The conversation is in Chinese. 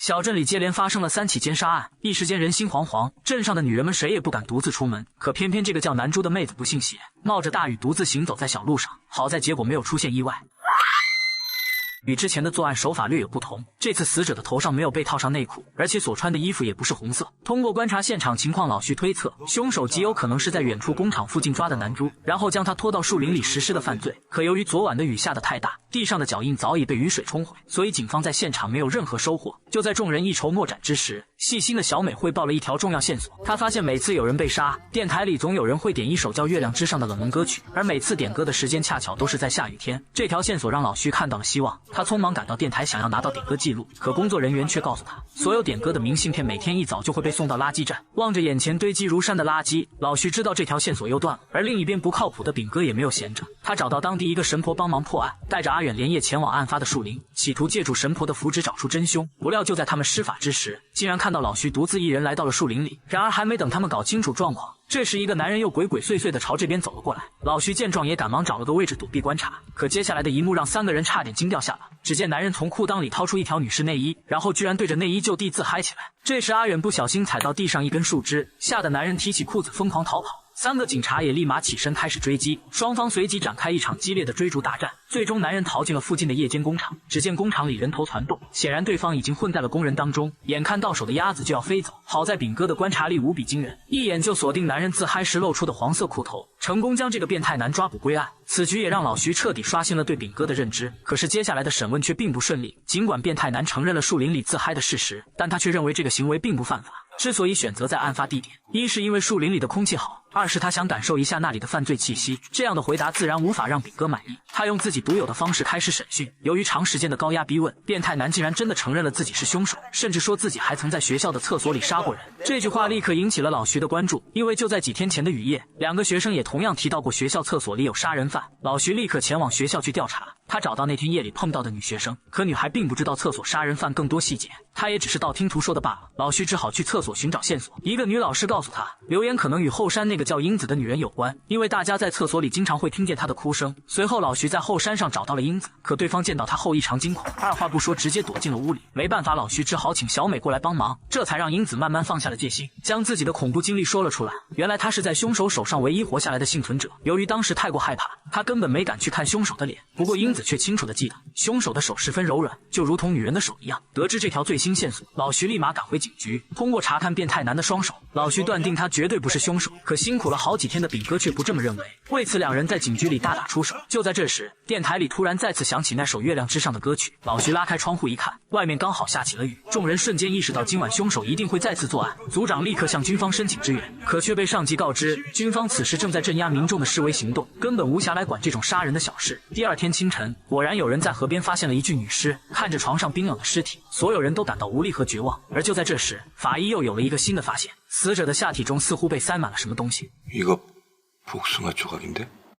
小镇里接连发生了3起奸杀案，一时间人心惶惶，镇上的女人们谁也不敢独自出门。可偏偏这个叫南珠的妹子不信邪，冒着大雨独自行走在小路上，好在结果没有出现意外。与之前的作案手法略有不同，这次死者的头上没有被套上内裤，而且所穿的衣服也不是红色。通过观察现场情况，老徐推测，凶手极有可能是在远处工厂附近抓的南珠，然后将他拖到树林里实施的犯罪。可由于昨晚的雨下得太大，地上的脚印早已被雨水冲毁，所以警方在现场没有任何收获。就在众人一筹莫展之时，细心的小美汇报了一条重要线索。她发现每次有人被杀，电台里总有人会点一首叫《月亮之上》的冷门歌曲，而每次点歌的时间恰巧都是在下雨天。这条线索让老徐看到了希望，他匆忙赶到电台想要拿到点歌记录，可工作人员却告诉他，所有点歌的明信片每天一早就会被送到垃圾站。望着眼前堆积如山的垃圾，老徐知道这条线索又断了。而另一边不靠谱的炳哥也没有闲着，他找到当地一个神婆帮忙破案，带着阿远连夜前往案发的树林，企图借助神婆的符纸找出真凶。不料就在他们施法之时，竟然看到老徐独自一人来到了树林里。然而还没等他们搞清楚状况，这时一个男人又鬼鬼祟祟地朝这边走了过来。老徐见状也赶忙找了个位置躲避观察，可接下来的一幕让3个人差点惊掉下巴。只见男人从裤裆里掏出一条女士内衣，然后居然对着内衣就地自嗨起来。这时阿远不小心踩到地上一根树枝，吓得男人提起裤子疯狂逃跑。3个警察也立马起身开始追击，双方随即展开一场激烈的追逐大战。最终男人逃进了附近的夜间工厂，只见工厂里人头攒动，显然对方已经混在了工人当中。眼看到手的鸭子就要飞走，好在炳哥的观察力无比惊人，一眼就锁定男人自嗨时露出的黄色裤头，成功将这个变态男抓捕归案。此局也让老徐彻底刷新了对炳哥的认知。可是接下来的审问却并不顺利，尽管变态男承认了树林里自嗨的事实，但他却认为这个行为并不犯法。之所以选择在案发地点，一是因为树林里的空气好，二是他想感受一下那里的犯罪气息。这样的回答自然无法让炳哥满意，他用自己独有的方式开始审讯。由于长时间的高压逼问，变态男竟然真的承认了自己是凶手，甚至说自己还曾在学校的厕所里杀过人。这句话立刻引起了老徐的关注，因为就在几天前的雨夜，2个学生也同样提到过学校厕所里有杀人犯。老徐立刻前往学校去调查，他找到那天夜里碰到的女学生，可女孩并不知道厕所杀人犯更多细节，她也只是道听途说的罢了。老徐只好去厕所寻找线索。一个女老师告诉他，留言可能与后山那个叫英子的女人有关，因为大家在厕所里经常会听见她的哭声。随后老徐在后山上找到了英子，可对方见到他后异常惊恐，二话不说直接躲进了屋里。没办法，老徐只好请小美过来帮忙，这才让英子慢慢放下了戒心，将自己的恐怖经历说了出来。原来她是在凶手手上唯一活下来的幸存者，由于当时太过害怕，她根本没敢去看凶手的脸。不过英子却清楚地记得，凶手的手十分柔软，就如同女人的手一样。得知这条最新线索，老徐立马赶回警局，通过查看变态男的双手，老徐断定他绝对不是凶手。可辛苦了好几天的炳哥却不这么认为，为此2人在警局里大打出手。就在这时，电台里突然再次响起那首《月亮之上》的歌曲。老徐拉开窗户一看，外面刚好下起了雨，众人瞬间意识到今晚凶手一定会再次作案。组长立刻向军方申请支援，可却被上级告知，军方此时正在镇压民众的示威行动，根本无暇来管这种杀人的小事。第2天清晨，果然有人在河边发现了一具女尸，看着床上冰冷的尸体，所有人都感到无力和绝望。而就在这时，法医又有了一个新的发现，死者的下体中似乎被塞满了什么东西。이거 복숭아 조각인데?